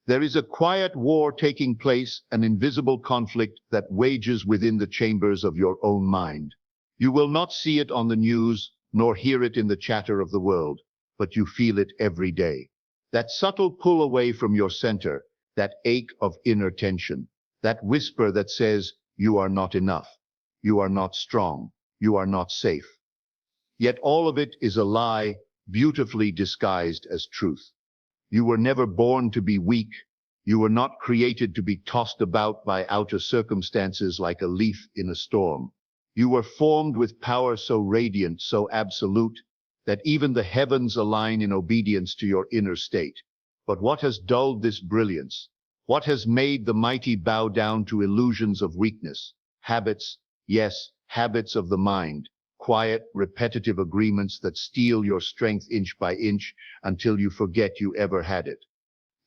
There is a quiet war taking place, an invisible conflict that wages within the chambers of your own mind. You will not see it on the news, nor hear it in the chatter of the world, but you feel it every day. That subtle pull away from your center, that ache of inner tension, that whisper that says, you are not enough, you are not strong, you are not safe. Yet all of it is a lie, beautifully disguised as truth. You were never born to be weak. You were not created to be tossed about by outer circumstances like a leaf in a storm. You were formed with power so radiant, so absolute, that even the heavens align in obedience to your inner state. But what has dulled this brilliance? What has made the mighty bow down to illusions of weakness? Habits, yes, habits of the mind. Quiet, repetitive agreements that steal your strength inch by inch until you forget you ever had it.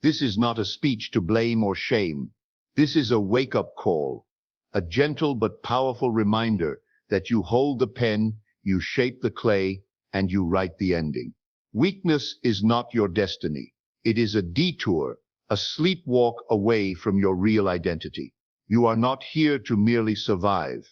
This is not a speech to blame or shame. This is a wake-up call, a gentle but powerful reminder that you hold the pen, you shape the clay, and you write the ending. Weakness is not your destiny. It is a detour, a sleepwalk away from your real identity. You are not here to merely survive.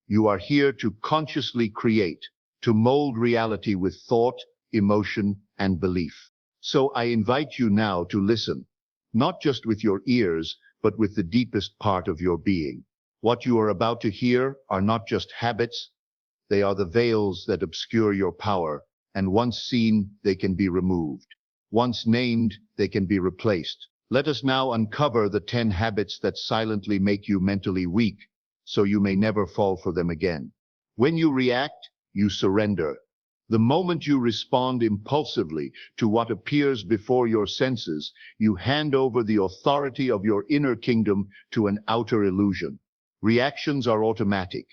You are here to consciously create, to mold reality with thought, emotion, and belief. So I invite you now to listen, not just with your ears, but with the deepest part of your being. What you are about to hear are not just habits, they are the veils that obscure your power, and once seen, they can be removed. Once named, they can be replaced. Let us now uncover the 10 habits that silently make you mentally weak, so you may never fall for them again. When you react, you surrender. The moment you respond impulsively to what appears before your senses, you hand over the authority of your inner kingdom to an outer illusion. Reactions are automatic.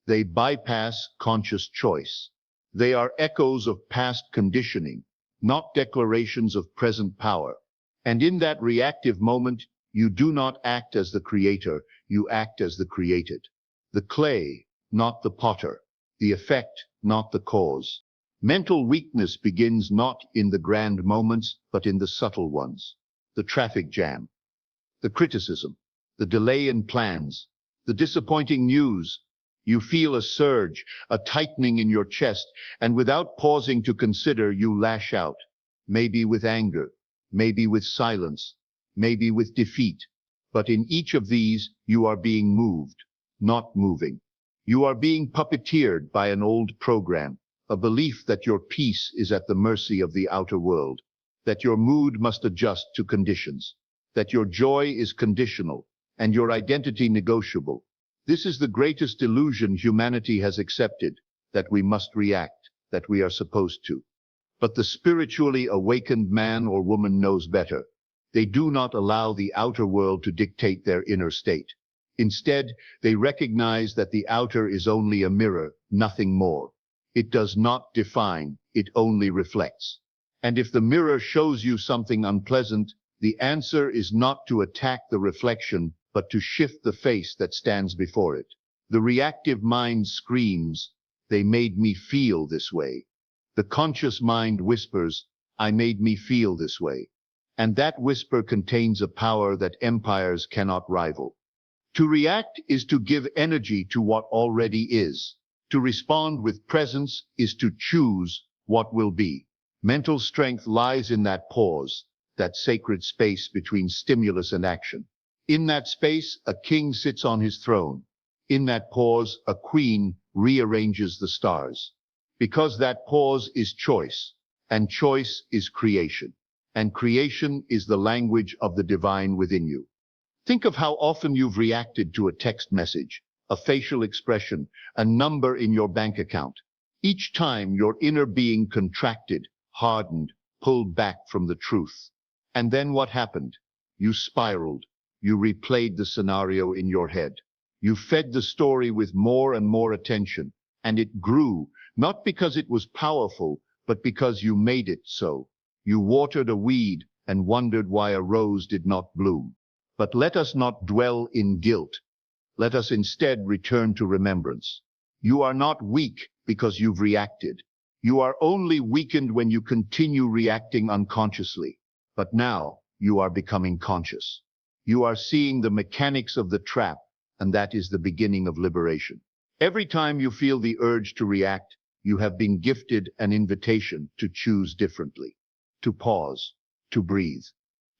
They bypass conscious choice. They are echoes of past conditioning, not declarations of present power. And in that reactive moment, you do not act as the creator, you act as the created. The clay, not the potter. The effect, not the cause. Mental weakness begins not in the grand moments, but in the subtle ones. The traffic jam, the criticism, the delay in plans, the disappointing news. You feel a surge, a tightening in your chest, and without pausing to consider, you lash out. Maybe with anger, maybe with silence, maybe with defeat. But in each of these, you are being moved, not moving. You are being puppeteered by an old program, a belief that your peace is at the mercy of the outer world, that your mood must adjust to conditions, that your joy is conditional, and your identity negotiable. This is the greatest illusion humanity has accepted, that we must react, that we are supposed to. But the spiritually awakened man or woman knows better. They do not allow the outer world to dictate their inner state. Instead, they recognize that the outer is only a mirror, nothing more. It does not define, it only reflects. And if the mirror shows you something unpleasant, the answer is not to attack the reflection, but to shift the face that stands before it. The reactive mind screams, "They made me feel this way." The conscious mind whispers, "I made me feel this way." And that whisper contains a power that empires cannot rival. To react is to give energy to what already is. To respond with presence is to choose what will be. Mental strength lies in that pause, that sacred space between stimulus and action. In that space, a king sits on his throne. In that pause, a queen rearranges the stars. Because that pause is choice, and choice is creation. And creation is the language of the divine within you. Think of how often you've reacted to a text message, a facial expression, a number in your bank account. Each time your inner being contracted, hardened, pulled back from the truth. And then what happened? You spiraled. You replayed the scenario in your head. You fed the story with more and more attention, and it grew, not because it was powerful, but because you made it so. You watered a weed and wondered why a rose did not bloom. But let us not dwell in guilt. Let us instead return to remembrance. You are not weak because you've reacted. You are only weakened when you continue reacting unconsciously. But now, you are becoming conscious. You are seeing the mechanics of the trap, and that is the beginning of liberation. Every time you feel the urge to react, you have been gifted an invitation to choose differently, to pause, to breathe,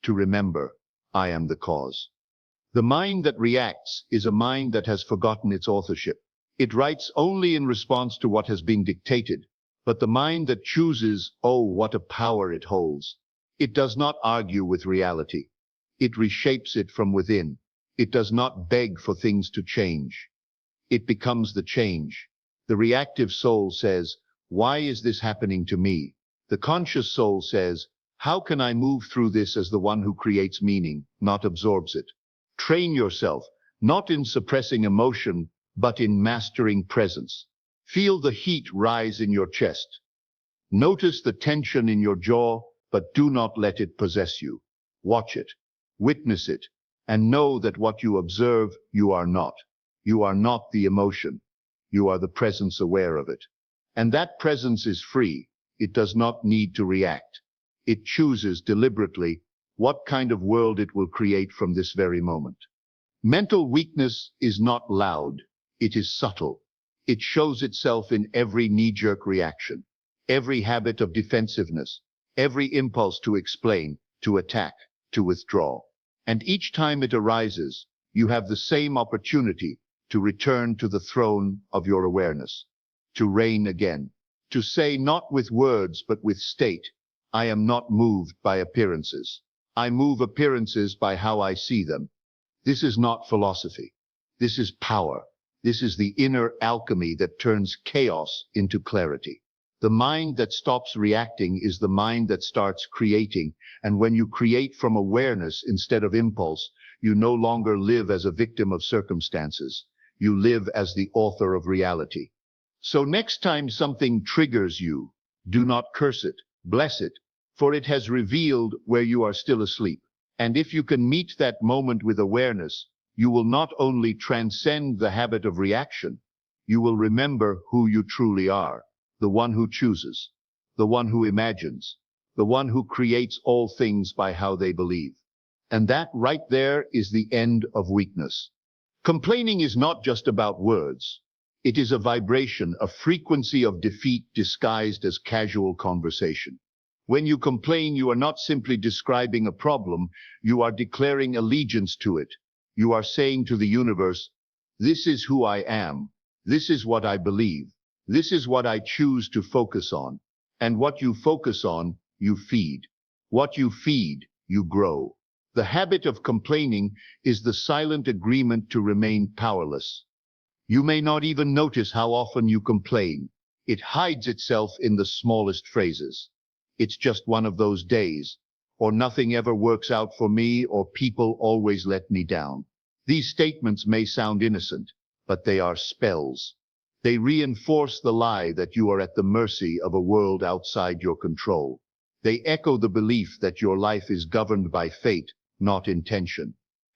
to remember, I am the cause. The mind that reacts is a mind that has forgotten its authorship. It writes only in response to what has been dictated, but the mind that chooses, oh, what a power it holds. It does not argue with reality. It reshapes it from within. It does not beg for things to change. It becomes the change. The reactive soul says, why is this happening to me? The conscious soul says, how can I move through this as the one who creates meaning, not absorbs it? Train yourself, not in suppressing emotion, but in mastering presence. Feel the heat rise in your chest. Notice the tension in your jaw, but do not let it possess you. Watch it, witness it, and know that what you observe, you are not. You are not the emotion. You are the presence aware of it. And that presence is free. It does not need to react. It chooses deliberately what kind of world it will create from this very moment. Mental weakness is not loud. It is subtle. It shows itself in every knee-jerk reaction, every habit of defensiveness, every impulse to explain, to attack, to withdraw. And each time it arises, you have the same opportunity to return to the throne of your awareness, to reign again, to say not with words but with state, I am not moved by appearances. I move appearances by how I see them. This is not philosophy. This is power. This is the inner alchemy that turns chaos into clarity. The mind that stops reacting is the mind that starts creating, and when you create from awareness instead of impulse, you no longer live as a victim of circumstances. You live as the author of reality. So next time something triggers you, do not curse it, bless it, for it has revealed where you are still asleep. And if you can meet that moment with awareness, you will not only transcend the habit of reaction, you will remember who you truly are, the one who chooses, the one who imagines, the one who creates all things by how they believe. And that right there is the end of weakness. Complaining is not just about words. It is a vibration, a frequency of defeat disguised as casual conversation. When you complain, you are not simply describing a problem, you are declaring allegiance to it. You are saying to the universe, this is who I am, this is what I believe, this is what I choose to focus on. And what you focus on, you feed. What you feed, you grow. The habit of complaining is the silent agreement to remain powerless. You may not even notice how often you complain. It hides itself in the smallest phrases. It's just one of those days, or nothing ever works out for me, or people always let me down. These statements may sound innocent, but they are spells. They reinforce the lie that you are at the mercy of a world outside your control. They echo the belief that your life is governed by fate, not intention.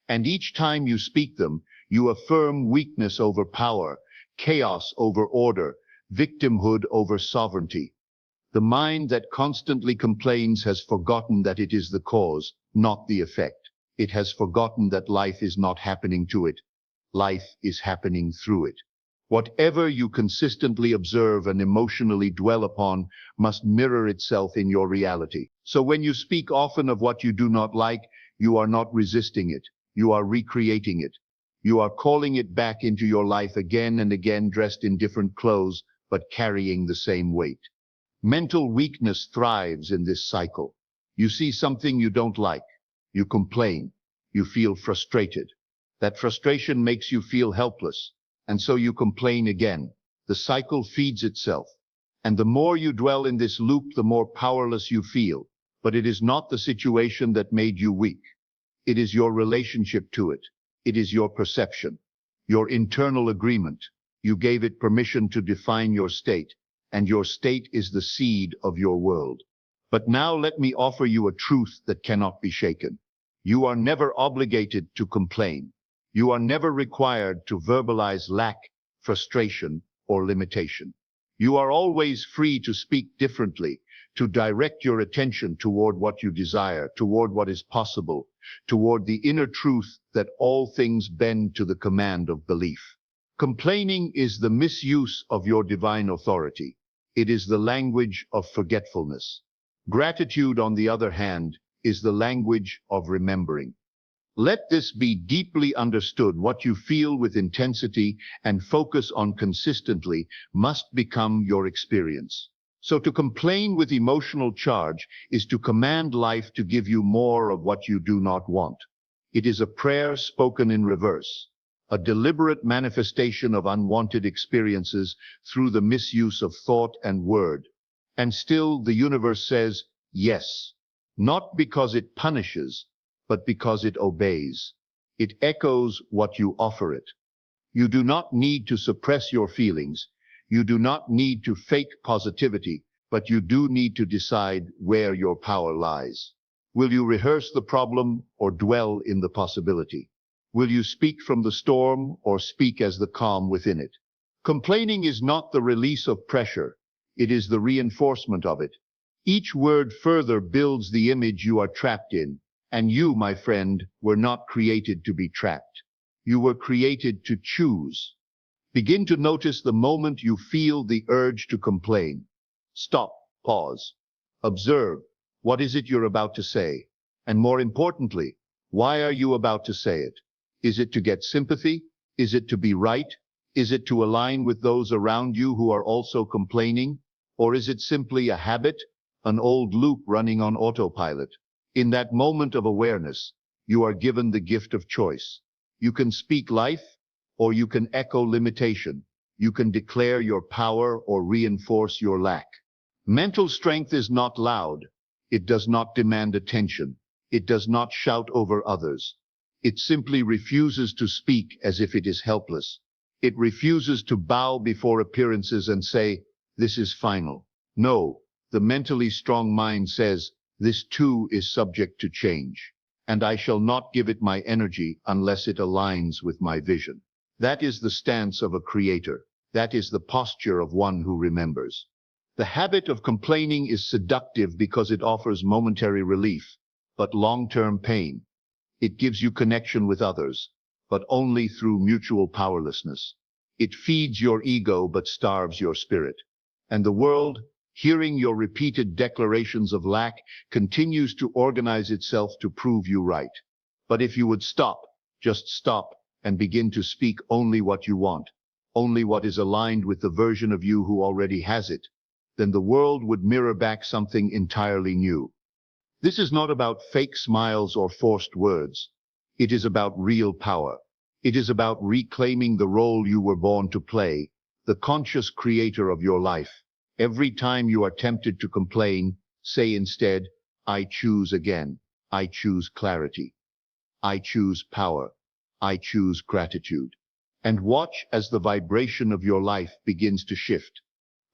And each time you speak them, you affirm weakness over power, chaos over order, victimhood over sovereignty. The mind that constantly complains has forgotten that it is the cause, not the effect. It has forgotten that life is not happening to it. Life is happening through it. Whatever you consistently observe and emotionally dwell upon must mirror itself in your reality. So when you speak often of what you do not like, you are not resisting it. You are recreating it. You are calling it back into your life again and again, dressed in different clothes, but carrying the same weight. Mental weakness thrives in this cycle. You see something you don't like. You complain. You feel frustrated. That frustration makes you feel helpless. And so you complain again. The cycle feeds itself. And the more you dwell in this loop, the more powerless you feel. But it is not the situation that made you weak. It is your relationship to it. It is your perception, your internal agreement. You gave it permission to define your state, and your state is the seed of your world. But now let me offer you a truth that cannot be shaken. You are never obligated to complain. You are never required to verbalize lack, frustration, or limitation. You are always free to speak differently, to direct your attention toward what you desire, toward what is possible, toward the inner truth that all things bend to the command of belief. Complaining is the misuse of your divine authority. It is the language of forgetfulness. Gratitude, on the other hand, is the language of remembering. Let this be deeply understood. What you feel with intensity and focus on consistently must become your experience. So to complain with emotional charge is to command life to give you more of what you do not want. It is a prayer spoken in reverse, a deliberate manifestation of unwanted experiences through the misuse of thought and word. And still the universe says yes, not because it punishes, but because it obeys. It echoes what you offer it. You do not need to suppress your feelings. You do not need to fake positivity, but you do need to decide where your power lies. Will you rehearse the problem or dwell in the possibility? Will you speak from the storm or speak as the calm within it? Complaining is not the release of pressure. It is the reinforcement of it. Each word further builds the image you are trapped in. And you, my friend, were not created to be trapped. You were created to choose. Begin to notice the moment you feel the urge to complain. Stop, pause, observe. What is it you're about to say? And more importantly, why are you about to say it? Is it to get sympathy? Is it to be right? Is it to align with those around you who are also complaining? Or is it simply a habit, an old loop running on autopilot? In that moment of awareness, you are given the gift of choice. You can speak life, or you can echo limitation. You can declare your power or reinforce your lack. Mental strength is not loud. It does not demand attention. It does not shout over others. It simply refuses to speak as if it is helpless. It refuses to bow before appearances and say, "This is final." No, the mentally strong mind says, "This too is subject to change, and I shall not give it my energy unless it aligns with my vision." That is the stance of a creator. That is the posture of one who remembers. The habit of complaining is seductive because it offers momentary relief, but long-term pain. It gives you connection with others, but only through mutual powerlessness. It feeds your ego but starves your spirit. And the world, hearing your repeated declarations of lack, continues to organize itself to prove you right. But if you would stop, just stop, and begin to speak only what you want, only what is aligned with the version of you who already has it, then the world would mirror back something entirely new. This is not about fake smiles or forced words. It is about real power. It is about reclaiming the role you were born to play, the conscious creator of your life. Every time you are tempted to complain, say instead, "I choose again. I choose clarity. I choose power. I choose gratitude." And watch as the vibration of your life begins to shift.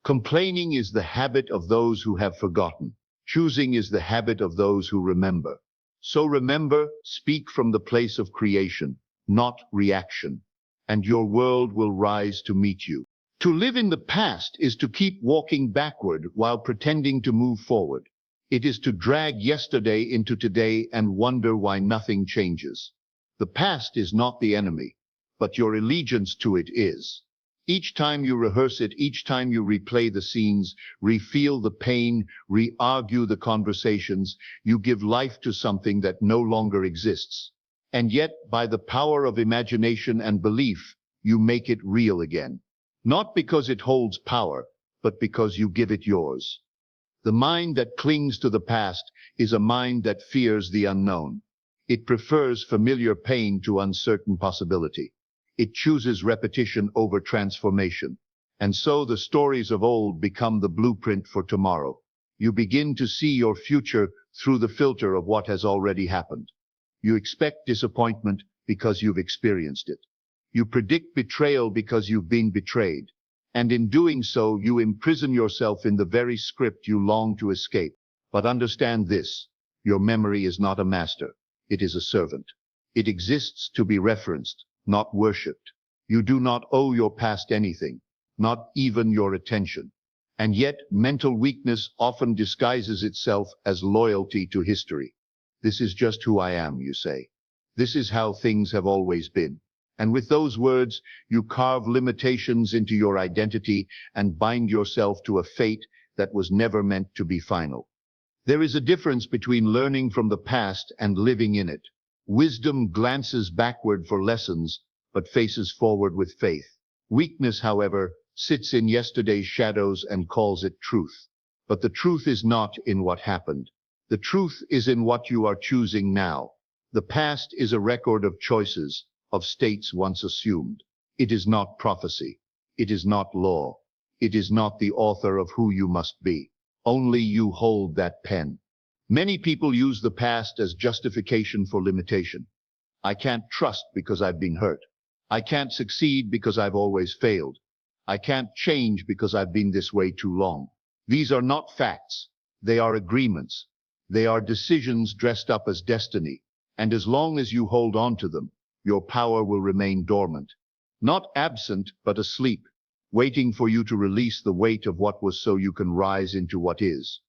Complaining is the habit of those who have forgotten. Choosing is the habit of those who remember. So remember, speak from the place of creation, not reaction, and your world will rise to meet you. To live in the past is to keep walking backward while pretending to move forward. It is to drag yesterday into today and wonder why nothing changes. The past is not the enemy, but your allegiance to it is. Each time you rehearse it, each time you replay the scenes, re-feel the pain, re-argue the conversations, you give life to something that no longer exists. And yet, by the power of imagination and belief, you make it real again. Not because it holds power, but because you give it yours. The mind that clings to the past is a mind that fears the unknown. It prefers familiar pain to uncertain possibility. It chooses repetition over transformation. And so the stories of old become the blueprint for tomorrow. You begin to see your future through the filter of what has already happened. You expect disappointment because you've experienced it. You predict betrayal because you've been betrayed. And in doing so, you imprison yourself in the very script you long to escape. But understand this, your memory is not a master. It is a servant. It exists to be referenced, not worshipped. You do not owe your past anything, not even your attention. And yet, mental weakness often disguises itself as loyalty to history. This is just who I am, you say. This is how things have always been. And with those words, you carve limitations into your identity and bind yourself to a fate that was never meant to be final. There is a difference between learning from the past and living in it. Wisdom glances backward for lessons, but faces forward with faith. Weakness, however, sits in yesterday's shadows and calls it truth. But the truth is not in what happened. The truth is in what you are choosing now. The past is a record of choices, of states once assumed. It is not prophecy. It is not law. It is not the author of who you must be. Only you hold that pen. Many people use the past as justification for limitation. I can't trust because I've been hurt. I can't succeed because I've always failed. I can't change because I've been this way too long. These are not facts. They are agreements. They are decisions dressed up as destiny. And as long as you hold on to them, your power will remain dormant. Not absent, but asleep, waiting for you to release the weight of what was so you can rise into what is.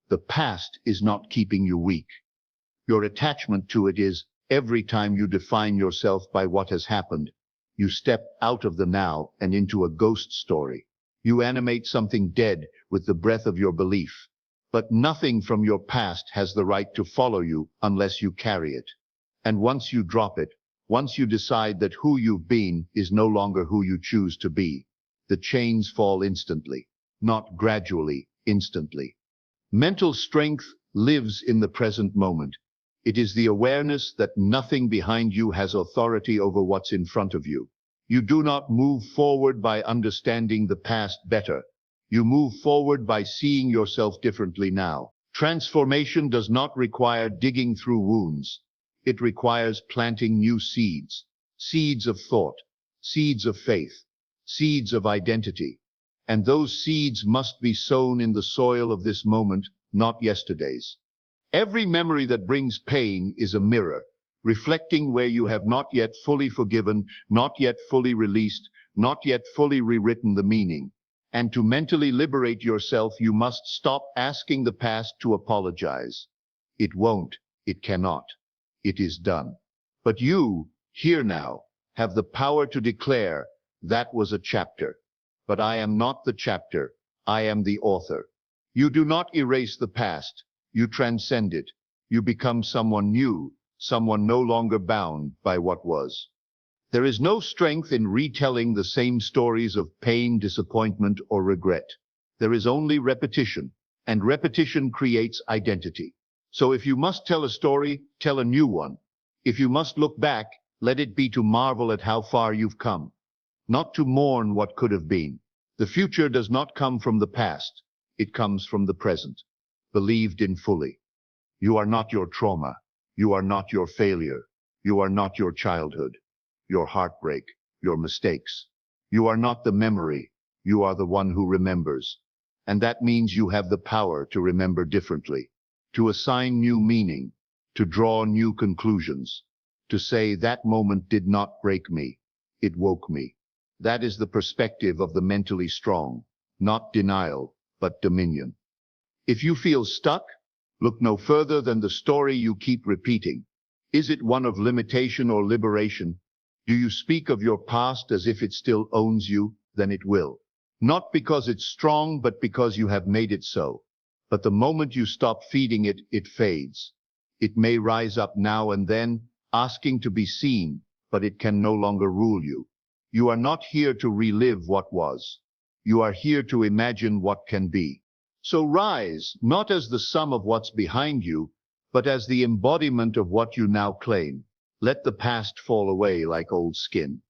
The past is not keeping you weak. Your attachment to it is. Every time you define yourself by what has happened, you step out of the now and into a ghost story. You animate something dead with the breath of your belief. But nothing from your past has the right to follow you unless you carry it. And once you drop it, once you decide that who you've been is no longer who you choose to be, the chains fall instantly, not gradually, instantly. Mental strength lives in the present moment. It is the awareness that nothing behind you has authority over what's in front of you. You do not move forward by understanding the past better. You move forward by seeing yourself differently now. Transformation does not require digging through wounds. It requires planting new seeds. Seeds of thought, seeds of faith, seeds of identity. And those seeds must be sown in the soil of this moment, not yesterday's. Every memory that brings pain is a mirror, reflecting where you have not yet fully forgiven, not yet fully released, not yet fully rewritten the meaning. And to mentally liberate yourself, you must stop asking the past to apologize. It won't, it cannot. It is done. But you, here now, have the power to declare, that was a chapter. But I am not the chapter, I am the author. You do not erase the past. You transcend it. You become someone new, someone no longer bound by what was. There is no strength in retelling the same stories of pain, disappointment, or regret. There is only repetition, and repetition creates identity. So if you must tell a story, tell a new one. If you must look back, let it be to marvel at how far you've come, not to mourn what could have been. The future does not come from the past. It comes from the present. Believed in fully. You are not your trauma. You are not your failure. You are not your childhood, your heartbreak, your mistakes. You are not the memory. You are the one who remembers. And that means you have the power to remember differently, to assign new meaning, to draw new conclusions, to say that moment did not break me. It woke me. That is the perspective of the mentally strong, not denial, but dominion. If you feel stuck, look no further than the story you keep repeating. Is it one of limitation or liberation? Do you speak of your past as if it still owns you? Then it will. Not because it's strong, but because you have made it so. But the moment you stop feeding it, it fades. It may rise up now and then, asking to be seen, but it can no longer rule you. You are not here to relive what was. You are here to imagine what can be. So rise, not as the sum of what's behind you, but as the embodiment of what you now claim. Let the past fall away like old skin.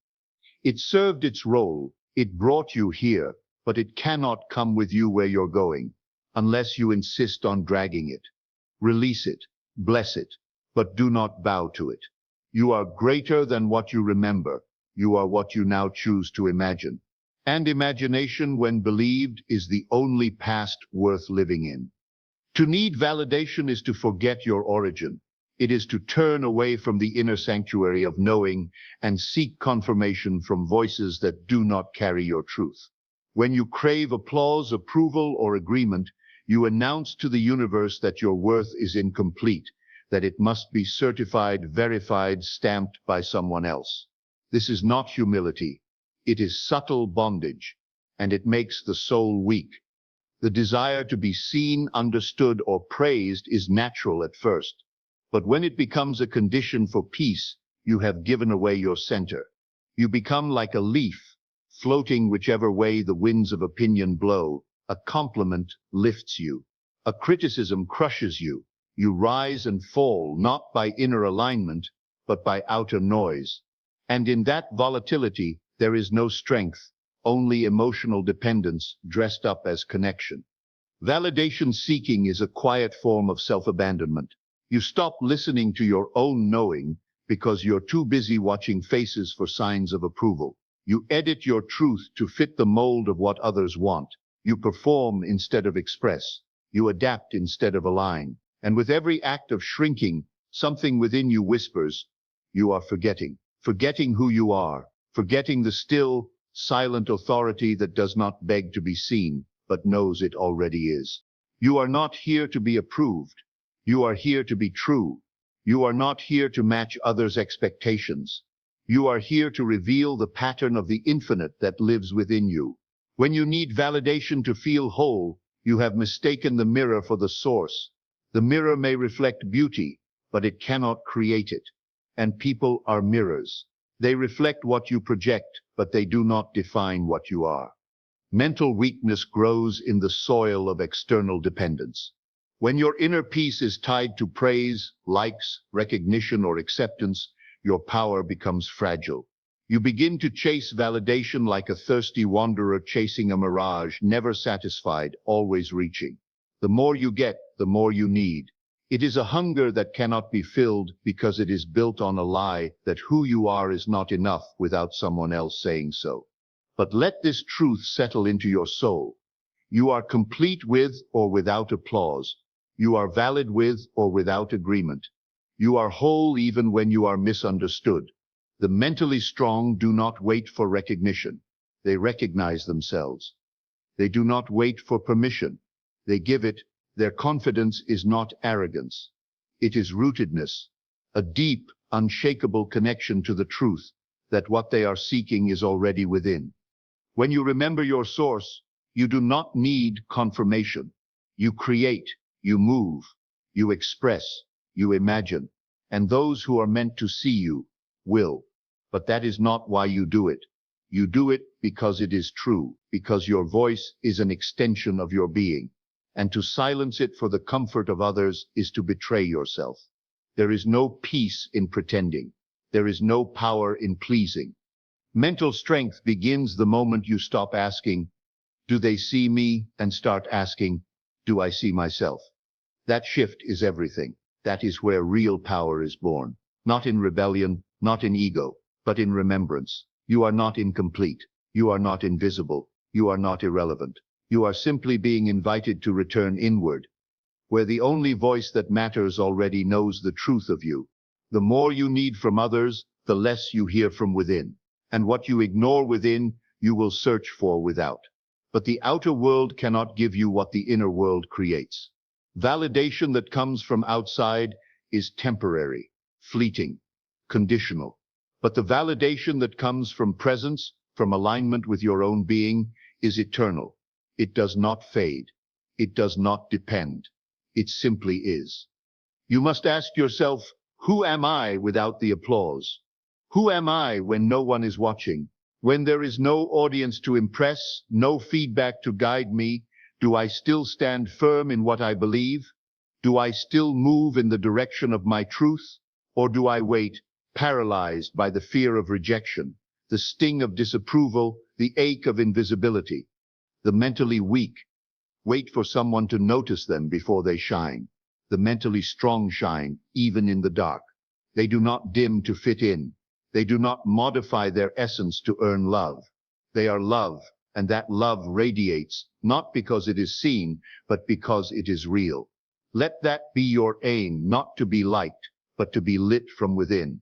It served its role, it brought you here, but it cannot come with you where you're going, unless you insist on dragging it. Release it, bless it, but do not bow to it. You are greater than what you remember. You are what you now choose to imagine. And imagination, when believed, is the only past worth living in. To need validation is to forget your origin. It is to turn away from the inner sanctuary of knowing and seek confirmation from voices that do not carry your truth. When you crave applause, approval, or agreement, you announce to the universe that your worth is incomplete, that it must be certified, verified, stamped by someone else. This is not humility. It is subtle bondage, and it makes the soul weak. The desire to be seen, understood, or praised is natural at first. But when it becomes a condition for peace, you have given away your center. You become like a leaf, floating whichever way the winds of opinion blow. A compliment lifts you. A criticism crushes you. You rise and fall, not by inner alignment, but by outer noise. And in that volatility, there is no strength, only emotional dependence dressed up as connection. Validation seeking is a quiet form of self-abandonment. You stop listening to your own knowing because you're too busy watching faces for signs of approval. You edit your truth to fit the mold of what others want. You perform instead of express. You adapt instead of align. And with every act of shrinking, something within you whispers, you are forgetting. Forgetting who you are. Forgetting the still, silent authority that does not beg to be seen, but knows it already is. You are not here to be approved. You are here to be true. You are not here to match others' expectations. You are here to reveal the pattern of the infinite that lives within you. When you need validation to feel whole, you have mistaken the mirror for the source. The mirror may reflect beauty, but it cannot create it. And people are mirrors. They reflect what you project, but they do not define what you are. Mental weakness grows in the soil of external dependence. When your inner peace is tied to praise, likes, recognition, or acceptance, your power becomes fragile. You begin to chase validation like a thirsty wanderer chasing a mirage, never satisfied, always reaching. The more you get, the more you need. It is a hunger that cannot be filled because it is built on a lie that who you are is not enough without someone else saying so. But let this truth settle into your soul. You are complete with or without applause. You are valid with or without agreement. You are whole even when you are misunderstood. The mentally strong do not wait for recognition. They recognize themselves. They do not wait for permission. They give it. Their confidence is not arrogance. It is rootedness, a deep, unshakable connection to the truth that what they are seeking is already within. When you remember your source, you do not need confirmation. You create, you move, you express, you imagine, and those who are meant to see you will. But that is not why you do it. You do it because it is true, because your voice is an extension of your being. And to silence it for the comfort of others is to betray yourself. There is no peace in pretending. There is no power in pleasing. Mental strength begins the moment you stop asking, do they see me? And start asking, do I see myself? That shift is everything. That is where real power is born. Not in rebellion, not in ego, but in remembrance. You are not incomplete. You are not invisible. You are not irrelevant. You are simply being invited to return inward, where the only voice that matters already knows the truth of you. The more you need from others, the less you hear from within. And what you ignore within, you will search for without. But the outer world cannot give you what the inner world creates. Validation that comes from outside is temporary, fleeting, conditional. But the validation that comes from presence, from alignment with your own being, is eternal. It does not fade. It does not depend. It simply is. You must ask yourself, who am I without the applause? Who am I when no one is watching? When there is no audience to impress, no feedback to guide me, do I still stand firm in what I believe? Do I still move in the direction of my truth? Or do I wait, paralyzed by the fear of rejection, the sting of disapproval, the ache of invisibility? The mentally weak wait for someone to notice them before they shine. The mentally strong shine, even in the dark. They do not dim to fit in. They do not modify their essence to earn love. They are love, and that love radiates, not because it is seen, but because it is real. Let that be your aim, not to be liked, but to be lit from within.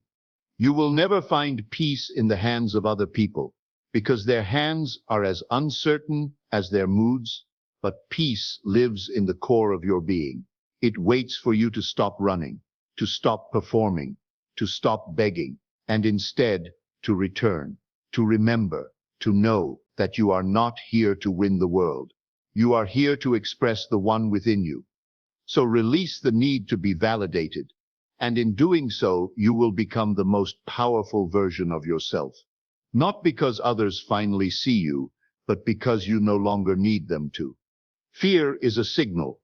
You will never find peace in the hands of other people. because their hands are as uncertain as their moods, but peace lives in the core of your being. It waits for you to stop running, to stop performing, to stop begging, and instead to return, to remember, to know that you are not here to win the world. You are here to express the one within you. So release the need to be validated, and in doing so, you will become the most powerful version of yourself. Not because others finally see you, but because you no longer need them to. Fear is a signal,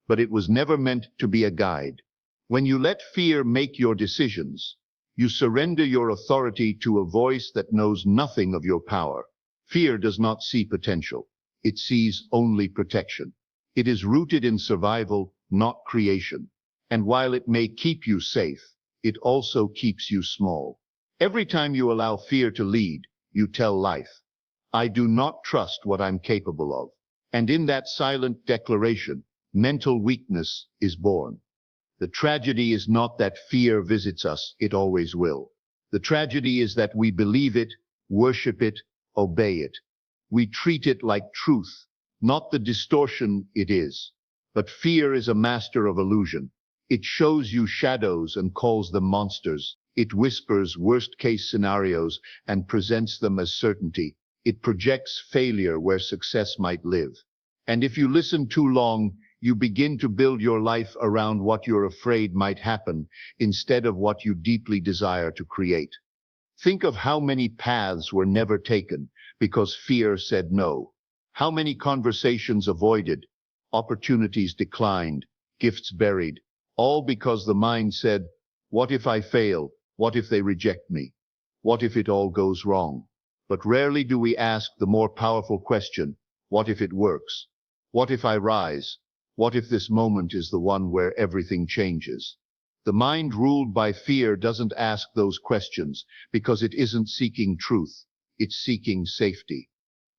but it was never meant to be a guide. When you let fear make your decisions, you surrender your authority to a voice that knows nothing of your power. Fear does not see potential. It sees only protection. It is rooted in survival, not creation. And while it may keep you safe, it also keeps you small. Every time you allow fear to lead, you tell life, I do not trust what I'm capable of. And in that silent declaration, mental weakness is born. The tragedy is not that fear visits us, it always will. The tragedy is that we believe it, worship it, obey it. We treat it like truth, not the distortion it is. But fear is a master of illusion. It shows you shadows and calls them monsters. It whispers worst-case scenarios and presents them as certainty. It projects failure where success might live. And if you listen too long, you begin to build your life around what you're afraid might happen instead of what you deeply desire to create. Think of how many paths were never taken because fear said no. How many conversations avoided, opportunities declined, gifts buried, all because the mind said, what if I fail? What if they reject me? What if it all goes wrong? But rarely do we ask the more powerful question, what if it works? What if I rise? What if this moment is the one where everything changes? The mind ruled by fear doesn't ask those questions because it isn't seeking truth, it's seeking safety.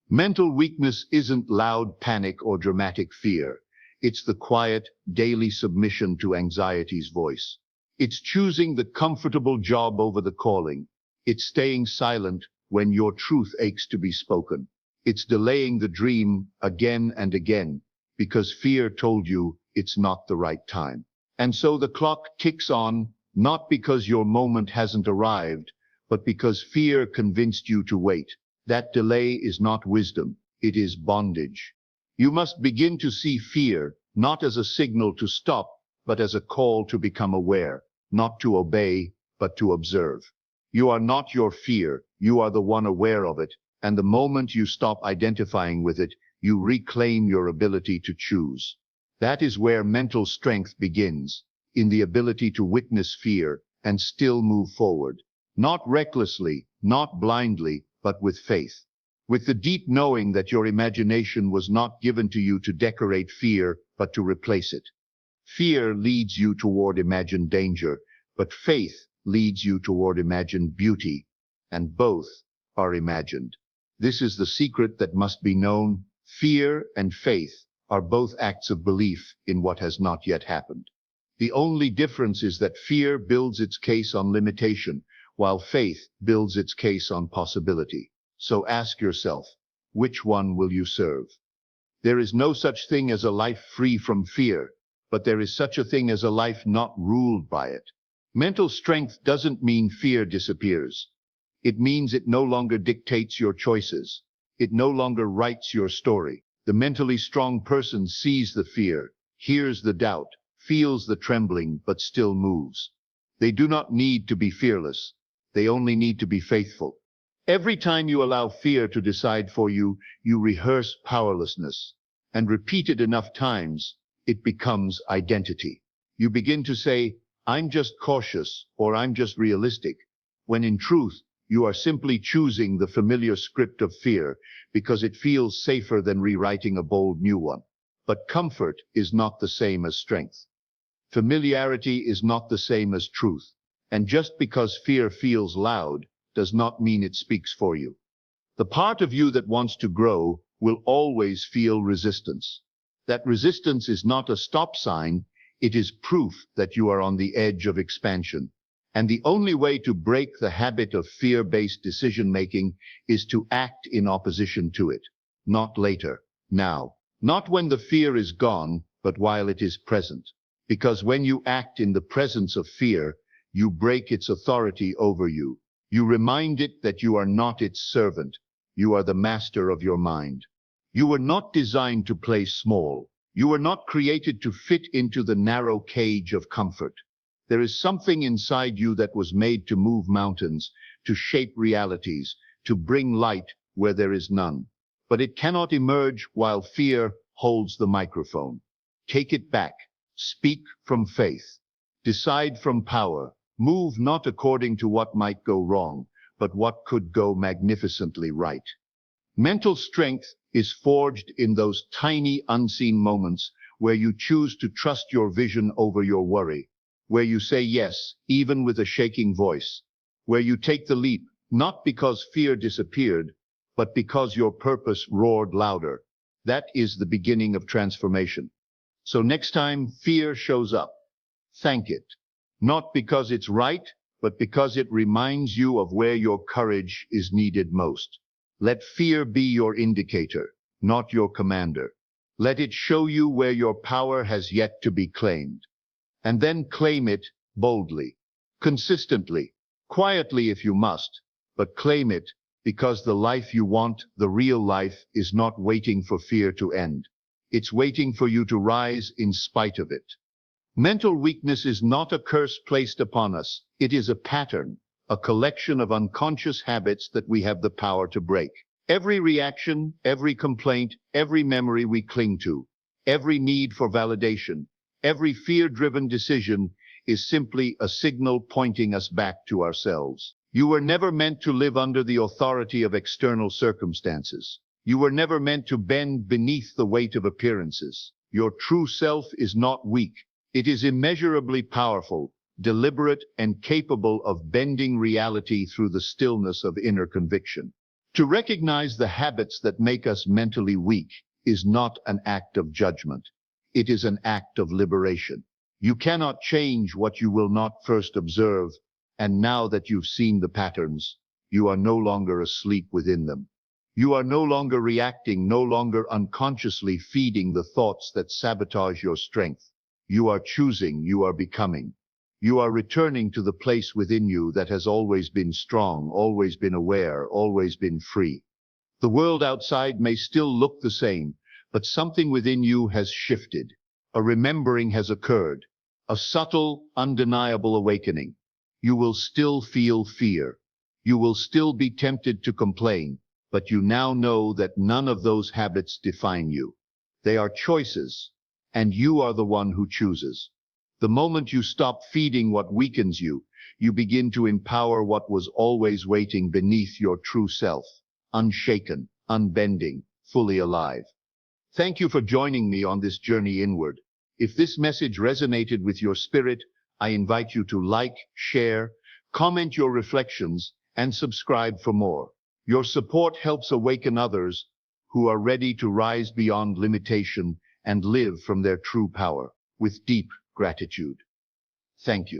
Mental weakness isn't loud panic or dramatic fear. It's the quiet, daily submission to anxiety's voice. It's choosing the comfortable job over the calling. It's staying silent when your truth aches to be spoken. It's delaying the dream again and again because fear told you it's not the right time. And so the clock ticks on, not because your moment hasn't arrived, but because fear convinced you to wait. That delay is not wisdom, it is bondage. You must begin to see fear not as a signal to stop, but as a call to become aware, not to obey, but to observe. You are not your fear, you are the one aware of it, and the moment you stop identifying with it, you reclaim your ability to choose. That is where mental strength begins, in the ability to witness fear and still move forward. Not recklessly, not blindly, but with faith. With the deep knowing that your imagination was not given to you to decorate fear, but to replace it. Fear leads you toward imagined danger, but faith leads you toward imagined beauty, and both are imagined. This is the secret that must be known. Fear and faith are both acts of belief in what has not yet happened. The only difference is that fear builds its case on limitation, while faith builds its case on possibility. So ask yourself, which one will you serve? There is no such thing as a life free from fear, but there is such a thing as a life not ruled by it. Mental strength doesn't mean fear disappears. It means it no longer dictates your choices. It no longer writes your story. The mentally strong person sees the fear, hears the doubt, feels the trembling, but still moves. They do not need to be fearless. They only need to be faithful. Every time you allow fear to decide for you, you rehearse powerlessness. And repeat it enough times, it becomes identity. You begin to say, I'm just cautious, or I'm just realistic, when in truth, you are simply choosing the familiar script of fear because it feels safer than rewriting a bold new one. But comfort is not the same as strength. Familiarity is not the same as truth. And just because fear feels loud does not mean it speaks for you. The part of you that wants to grow will always feel resistance. That resistance is not a stop sign, it is proof that you are on the edge of expansion. And the only way to break the habit of fear-based decision-making is to act in opposition to it. Not later, now. Not when the fear is gone, but while it is present. Because when you act in the presence of fear, you break its authority over you. You remind it that you are not its servant. You are the master of your mind. You were not designed to play small. You were not created to fit into the narrow cage of comfort. There is something inside you that was made to move mountains, to shape realities, to bring light where there is none. But it cannot emerge while fear holds the microphone. Take it back. Speak from faith. Decide from power. Move not according to what might go wrong, but what could go magnificently right. Mental strength is forged in those tiny, unseen moments where you choose to trust your vision over your worry, where you say yes, even with a shaking voice, where you take the leap, not because fear disappeared, but because your purpose roared louder. That is the beginning of transformation. So next time fear shows up, thank it. Not because it's right, but because it reminds you of where your courage is needed most. Let fear be your indicator, not your commander. Let it show you where your power has yet to be claimed. And then claim it boldly, consistently, quietly if you must, but claim it because the life you want, the real life, is not waiting for fear to end. It's waiting for you to rise in spite of it. Mental weakness is not a curse placed upon us. It is a pattern, a collection of unconscious habits that we have the power to break. Every reaction, every complaint, every memory we cling to, every need for validation, every fear-driven decision is simply a signal pointing us back to ourselves. You were never meant to live under the authority of external circumstances. You were never meant to bend beneath the weight of appearances. Your true self is not weak. It is immeasurably powerful, deliberate, and capable of bending reality through the stillness of inner conviction. To recognize the habits that make us mentally weak is not an act of judgment. It is an act of liberation. You cannot change what you will not first observe, and now that you've seen the patterns, you are no longer asleep within them. You are no longer reacting, no longer unconsciously feeding the thoughts that sabotage your strength. You are choosing, you are becoming. You are returning to the place within you that has always been strong, always been aware, always been free. The world outside may still look the same, but something within you has shifted. A remembering has occurred, a subtle, undeniable awakening. You will still feel fear. You will still be tempted to complain, but you now know that none of those habits define you. They are choices, and you are the one who chooses. The moment you stop feeding what weakens you, you begin to empower what was always waiting beneath your true self, unshaken, unbending, fully alive. Thank you for joining me on this journey inward. If this message resonated with your spirit, I invite you to like, share, comment your reflections, and subscribe for more. Your support helps awaken others who are ready to rise beyond limitation and live from their true power. With deep gratitude. Thank you.